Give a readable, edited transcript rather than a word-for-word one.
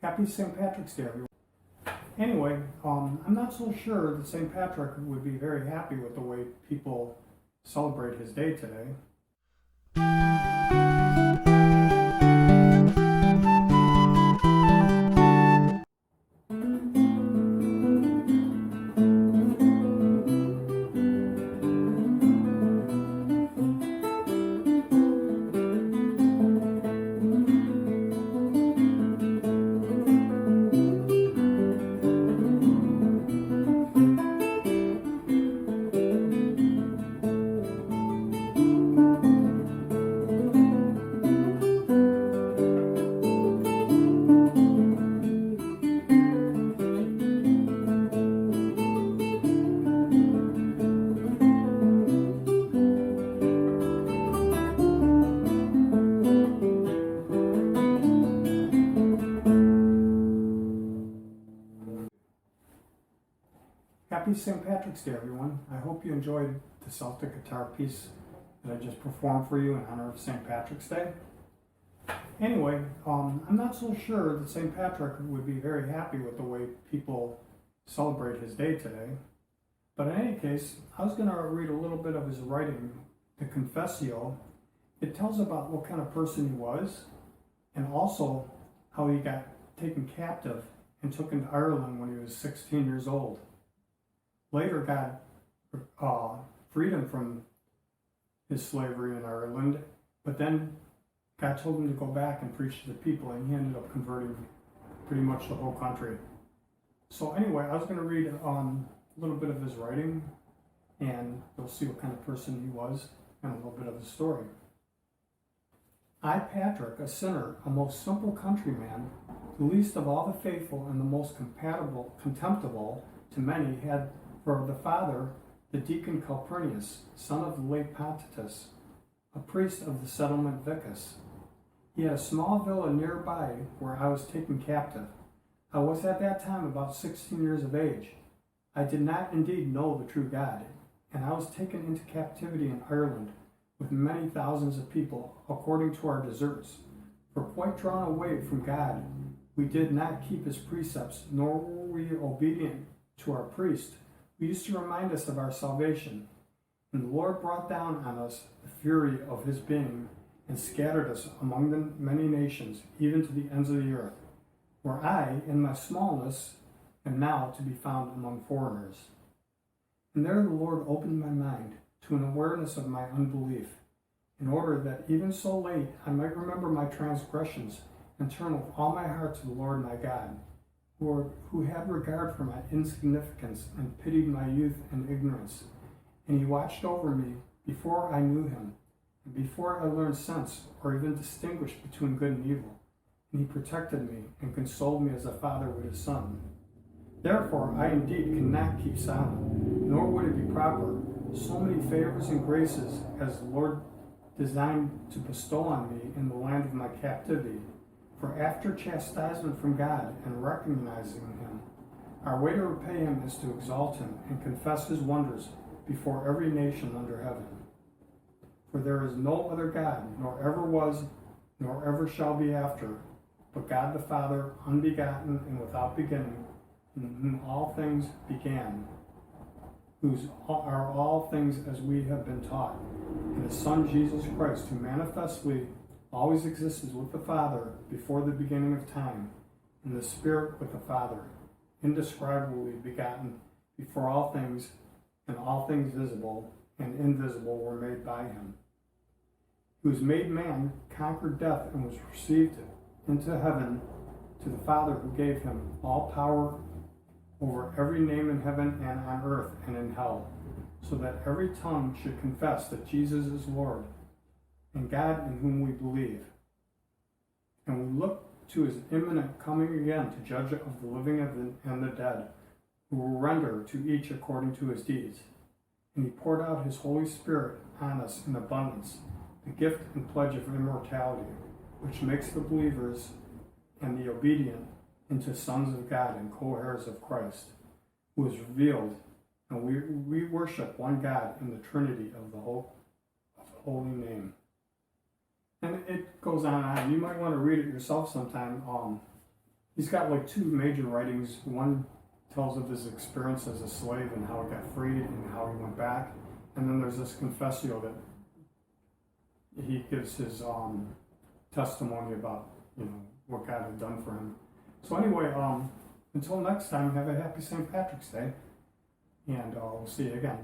Happy St. Patrick's Day, everyone. Anyway, I'm not so sure that St. Patrick would be very happy with the way people celebrate his day today. Happy St. Patrick's Day, everyone. I hope you enjoyed the Celtic guitar piece that I just performed for you in honor of St. Patrick's Day. Anyway, I'm not so sure that St. Patrick would be very happy with the way people celebrate his day today. But in any case, I was going to read a little bit of his writing, the Confessio. It tells about what kind of person he was, and also how he got taken captive and took into Ireland when he was 16 years old. Later God freed him from his slavery in Ireland, but then God told him to go back and preach to the people, and he ended up converting pretty much the whole country. So anyway, I was going to read a little bit of his writing, and you'll see what kind of person he was and a little bit of his story. I, Patrick, a sinner, a most simple countryman, the least of all the faithful and the most contemptible to many, had for the father the deacon Calpurnius, son of the late Pontitus, a priest of the settlement Vicus. He had a small villa nearby where I was taken captive. I was at that time about 16 years of age. I did not indeed know the true God, and I was taken into captivity in Ireland with many thousands of people according to our deserts. For quite drawn away from God, we did not keep his precepts, nor were we obedient to our priest. We used to remind us of our salvation, and the Lord brought down on us the fury of his being and scattered us among the many nations, even to the ends of the earth, where I, in my smallness, am now to be found among foreigners. And there the Lord opened my mind to an awareness of my unbelief, in order that even so late I might remember my transgressions and turn with all my heart to the Lord my God, who had regard for my insignificance and pitied my youth and ignorance. And he watched over me before I knew him, and before I learned sense or even distinguished between good and evil. And he protected me and consoled me as a father would his son. Therefore I indeed cannot keep silent, nor would it be proper, so many favors and graces as the Lord designed to bestow on me in the land of my captivity. For after chastisement from God and recognizing him, our way to repay him is to exalt him and confess his wonders before every nation under heaven. For there is no other God, nor ever was, nor ever shall be after, but God the Father, unbegotten and without beginning, in whom all things began, whose are all things as we have been taught, and his Son Jesus Christ, who manifestly always existed with the Father before the beginning of time, and the Spirit with the Father, indescribably begotten before all things, and all things visible and invisible were made by him, who was made man, conquered death, and was received into heaven to the Father, who gave him all power over every name in heaven and on earth and in hell, so that every tongue should confess that Jesus is Lord, and God in whom we believe. And we look to his imminent coming again to judge of the living and the dead, who will render to each according to his deeds. And he poured out his Holy Spirit on us in abundance, the gift and pledge of immortality, which makes the believers and the obedient into sons of God and co-heirs of Christ, who is revealed, and we worship one God in the Trinity of the holy name. And it goes on and on. You might want to read it yourself sometime. he's got like two major writings. One tells of his experience as a slave and how he got freed and how he went back. And then there's this confessio that he gives his testimony about, what God had done for him. So anyway, until next time, have a happy St. Patrick's Day, and we'll see you again.